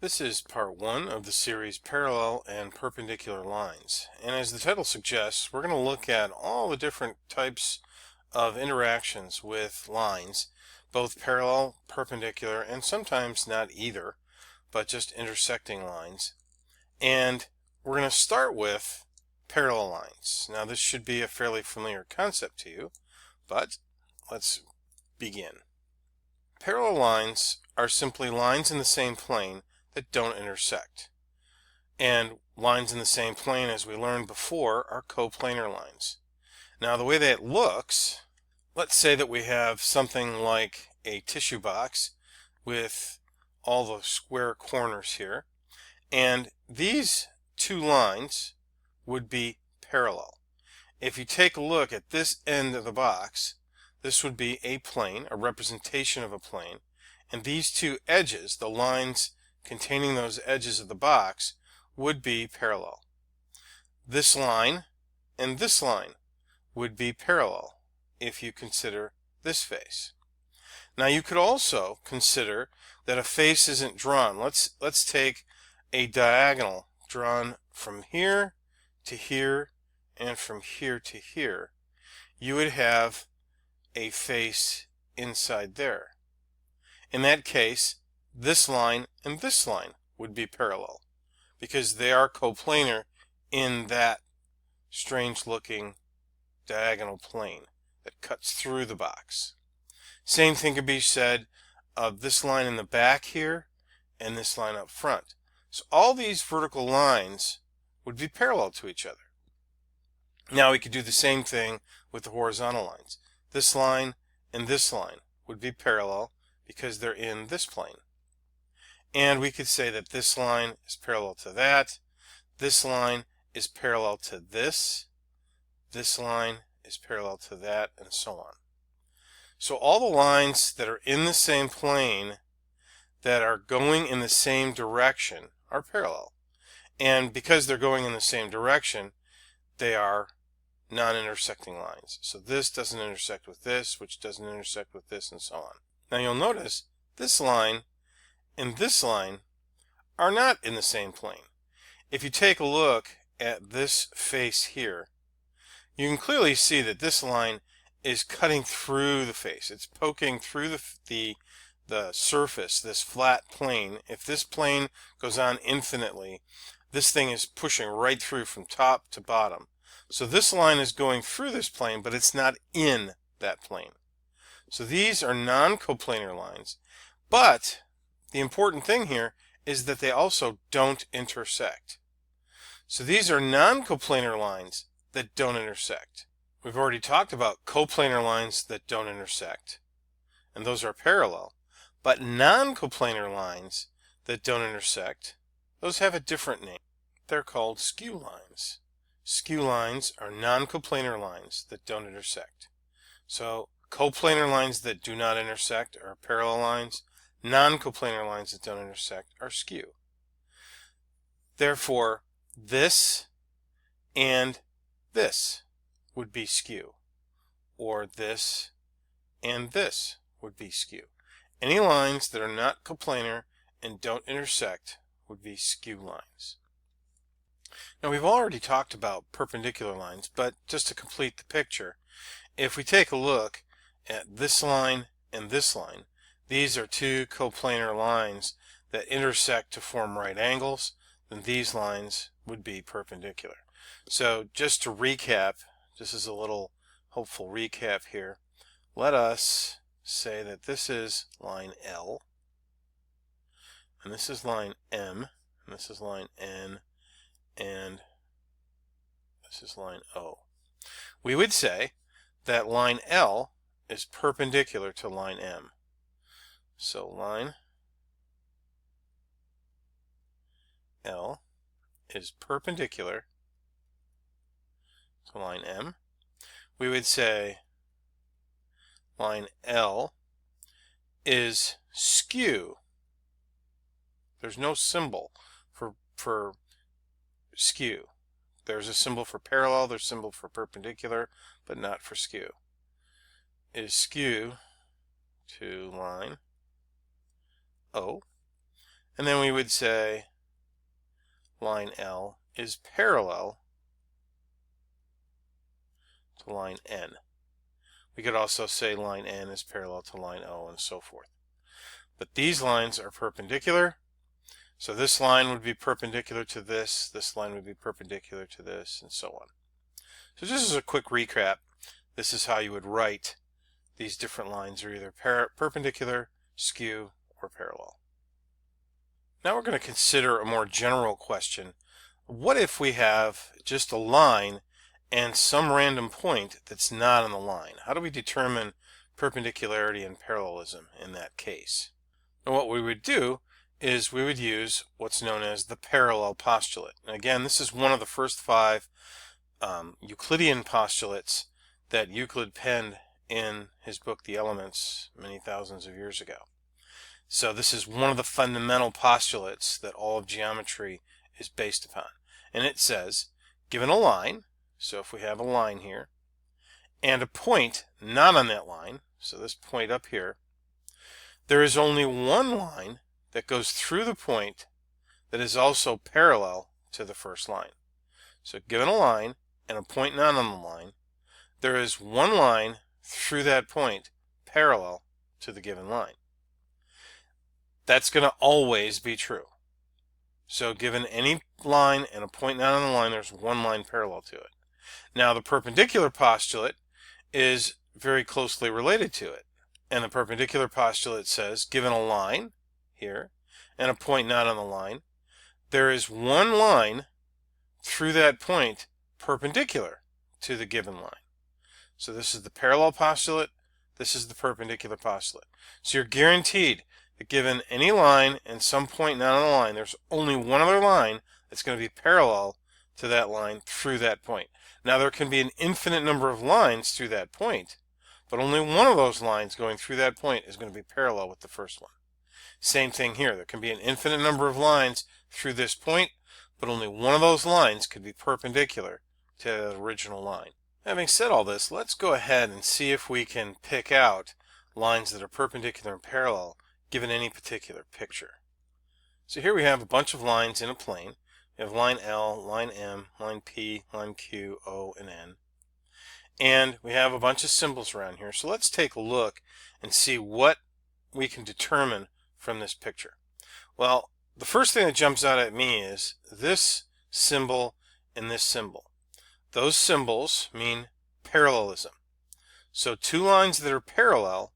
This is part one of the series Parallel and Perpendicular Lines. And as the title suggests, we're going to look at all the different types of interactions with lines, both parallel, perpendicular, and sometimes not either, but just intersecting lines. And we're going to start with parallel lines. Now this should be a fairly familiar concept to you, but let's begin. Parallel lines are simply lines in the same plane that don't intersect. And lines in the same plane, as we learned before, are coplanar lines. Now the way that it looks, let's say that we have something like a tissue box with all the square corners here, and these two lines would be parallel. If you take a look at this end of the box, this would be a plane, a representation of a plane, and these two edges, the lines containing those edges of the box, would be parallel. This line and this line would be parallel if you consider this face. Now you could also consider that a face isn't drawn. Let's take a diagonal drawn from here to here and from here to here. You would have a face inside there. In that case, this line and this line would be parallel because they are coplanar in that strange looking diagonal plane that cuts through the box. Same thing could be said of this line in the back here and this line up front. So all these vertical lines would be parallel to each other. Now we could do the same thing with the horizontal lines. This line and this line would be parallel because they're in this plane. And we could say that this line is parallel to that, this line is parallel to this line is parallel to that, and so on. So all the lines that are in the same plane that are going in the same direction are parallel. And because they're going in the same direction, they are non-intersecting lines. So this doesn't intersect with this, which doesn't intersect with this, and so on. Now you'll notice this line and this line are not in the same plane. If you take a look at this face here, you can clearly see that this line is cutting through the face. It's poking through the surface, this flat plane. If this plane goes on infinitely, this thing is pushing right through from top to bottom. So this line is going through this plane, but it's not in that plane. So these are non-coplanar lines, but the important thing here is that they also don't intersect. So these are non-coplanar lines that don't intersect. We've already talked about coplanar lines that don't intersect, and those are parallel. But non-coplanar lines that don't intersect, those have a different name. They're called skew lines. Skew lines are non-coplanar lines that don't intersect. So coplanar lines that do not intersect are parallel lines. Non-coplanar lines that don't intersect are skew. Therefore, this and this would be skew, or this and this would be skew. Any lines that are not coplanar and don't intersect would be skew lines. Now we've already talked about perpendicular lines, but just to complete the picture, if we take a look at this line and this line, these are two coplanar lines that intersect to form right angles, then these lines would be perpendicular. So just to recap, just as a little hopeful recap here, let us say that this is line L, and this is line M, and this is line N, and this is line O. We would say that line L is perpendicular to line M. So line L is perpendicular to line M. We would say line L is skew. There's no symbol for skew. There's a symbol for parallel, there's a symbol for perpendicular, but not for skew. Is skew to line O. And then we would say line L is parallel to line N. We could also say line N is parallel to line O and so forth. But these lines are perpendicular, so this line would be perpendicular to this line would be perpendicular to this, and so on. So just as a quick recap, this is how you would write these different lines are either perpendicular, skew, or parallel. Now we're going to consider a more general question. What if we have just a line and some random point that's not on the line? How do we determine perpendicularity and parallelism in that case? And what we would do is we would use what's known as the parallel postulate. And again, this is one of the first 5 Euclidean postulates that Euclid penned in his book The Elements many thousands of years ago. So this is one of the fundamental postulates that all of geometry is based upon. And it says, given a line, so if we have a line here, and a point not on that line, so this point up here, there is only one line that goes through the point that is also parallel to the first line. So given a line and a point not on the line, there is one line through that point parallel to the given line. That's going to always be true. So given any line and a point not on the line, there's one line parallel to it. Now the perpendicular postulate is very closely related to it. And the perpendicular postulate says, given a line here and a point not on the line, there is one line through that point perpendicular to the given line. So this is the parallel postulate, this is the perpendicular postulate. So you're guaranteed that given any line and some point not on the line, there's only one other line that's going to be parallel to that line through that point. Now there can be an infinite number of lines through that point, but only one of those lines going through that point is going to be parallel with the first one. Same thing here. There can be an infinite number of lines through this point, but only one of those lines could be perpendicular to the original line. Having said all this, let's go ahead and see if we can pick out lines that are perpendicular and parallel given any particular picture. So here we have a bunch of lines in a plane. We have line L, line M, line P, line Q, O, and N. And we have a bunch of symbols around here. So let's take a look and see what we can determine from this picture. Well, the first thing that jumps out at me is this symbol and this symbol. Those symbols mean parallelism. So 2 lines that are parallel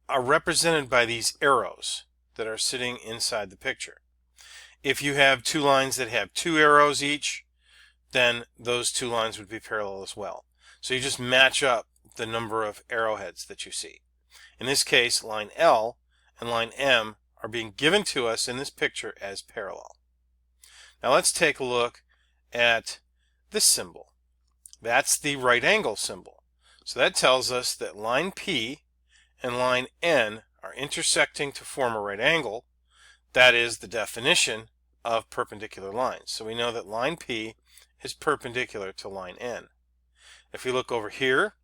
are represented by these arrows that are sitting inside the picture. If you have 2 lines that have 2 arrows each, then those 2 lines would be parallel as well. So you just match up the number of arrowheads that you see. In this case, line L and line M are being given to us in this picture as parallel. Now let's take a look at this symbol. That's the right angle symbol. So that tells us that line P and line N are intersecting to form a right angle. That is the definition of perpendicular lines. So we know that line P is perpendicular to line N. If we look over here,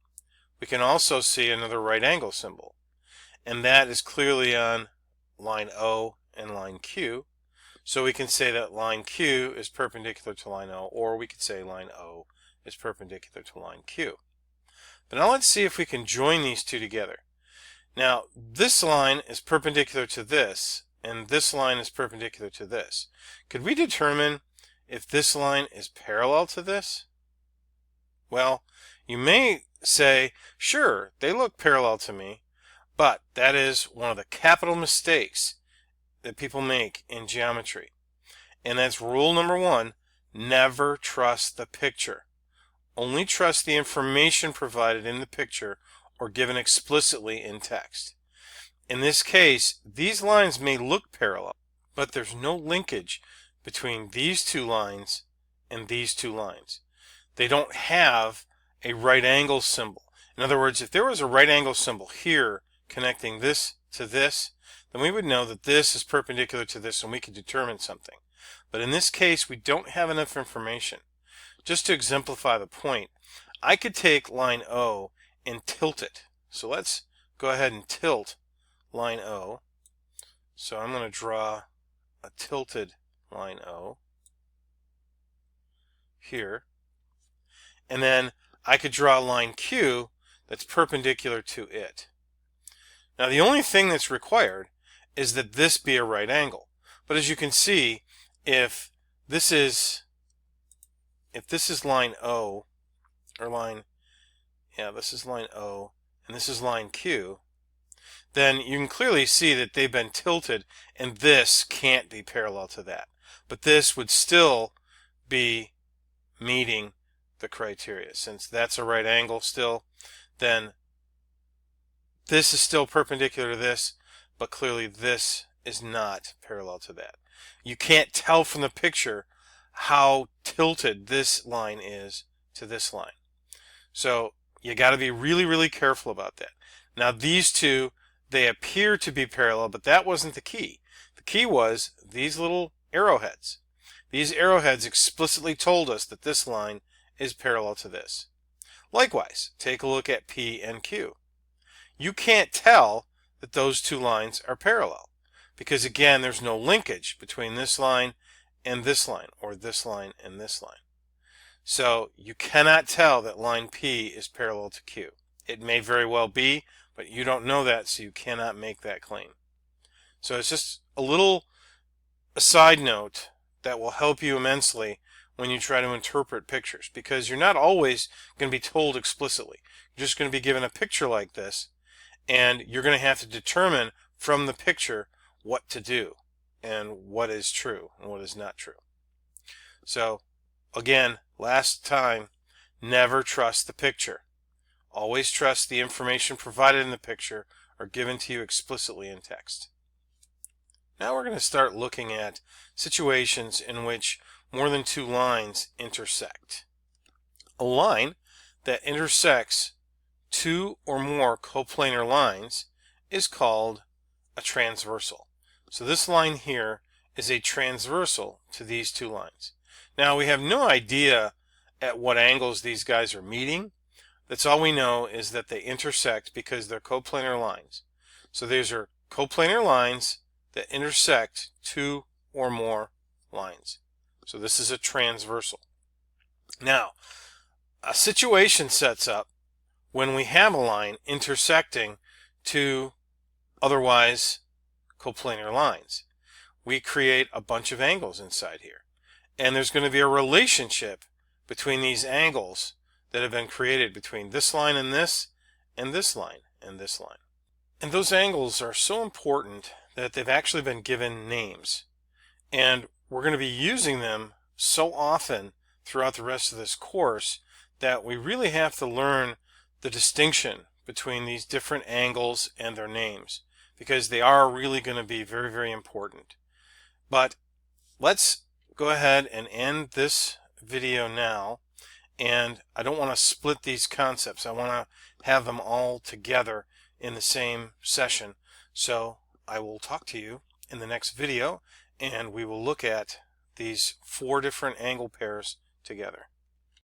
we can also see another right angle symbol. And that is clearly on line O and line Q. So we can say that line Q is perpendicular to line O, or we could say line O is perpendicular to line Q. But now let's see if we can join these two together. Now this line is perpendicular to this, and this line is perpendicular to this. Could we determine if this line is parallel to this? Well, you may say, sure, they look parallel to me, but that is one of the capital mistakes that people make in geometry. And that's rule number 1, never trust the picture. Only trust the information provided in the picture or given explicitly in text. In this case, these lines may look parallel, but there's no linkage between these 2 lines and these 2 lines. They don't have a right angle symbol. In other words, if there was a right angle symbol here connecting this to this, then we would know that this is perpendicular to this and we could determine something. But in this case, we don't have enough information. Just to exemplify the point, I could take line O and tilt it. So let's go ahead and tilt line O. So I'm going to draw a tilted line O here, and then I could draw a line Q that's perpendicular to it. Now the only thing that's required is that this be a right angle. But as you can see, if this is line O, or line, this is line O, and this is line Q, then you can clearly see that they've been tilted, and this can't be parallel to that. But this would still be meeting the criteria. Since that's a right angle still, then this is still perpendicular to this, but clearly this is not parallel to that. You can't tell from the picture how tilted this line is to this line. So you got to be really, really careful about that. Now these two, they appear to be parallel, but that wasn't the key. The key was these little arrowheads. These arrowheads explicitly told us that this line is parallel to this. Likewise, take a look at P and Q. You can't tell that those two lines are parallel because, again, there's no linkage between this line and this line, or this line and this line. So you cannot tell that line P is parallel to Q. It may very well be, but you don't know that, so you cannot make that claim. So it's just a side note that will help you immensely when you try to interpret pictures, because you're not always going to be told explicitly. You're just going to be given a picture like this, and you're going to have to determine from the picture what to do and what is true and what is not true. So again, last time, never trust the picture. Always trust the information provided in the picture or given to you explicitly in text. Now we're going to start looking at situations in which more than two lines intersect. A line that intersects two or more coplanar lines is called a transversal. So this line here is a transversal to these two lines. Now we have no idea at what angles these guys are meeting. That's all we know, is that they intersect because they're coplanar lines. So these are coplanar lines that intersect two or more lines. So this is a transversal. Now, a situation sets up when we have a line intersecting two otherwise coplanar lines. We create a bunch of angles inside here. And there's going to be a relationship between these angles that have been created between this line and this line and this line. And those angles are so important that they've actually been given names. And we're going to be using them so often throughout the rest of this course that we really have to learn the distinction between these different angles and their names, because they are really going to be very, very important. But let's go ahead and end this video now. And I don't want to split these concepts. I want to have them all together in the same session. So I will talk to you in the next video, and we will look at these 4 different angle pairs together.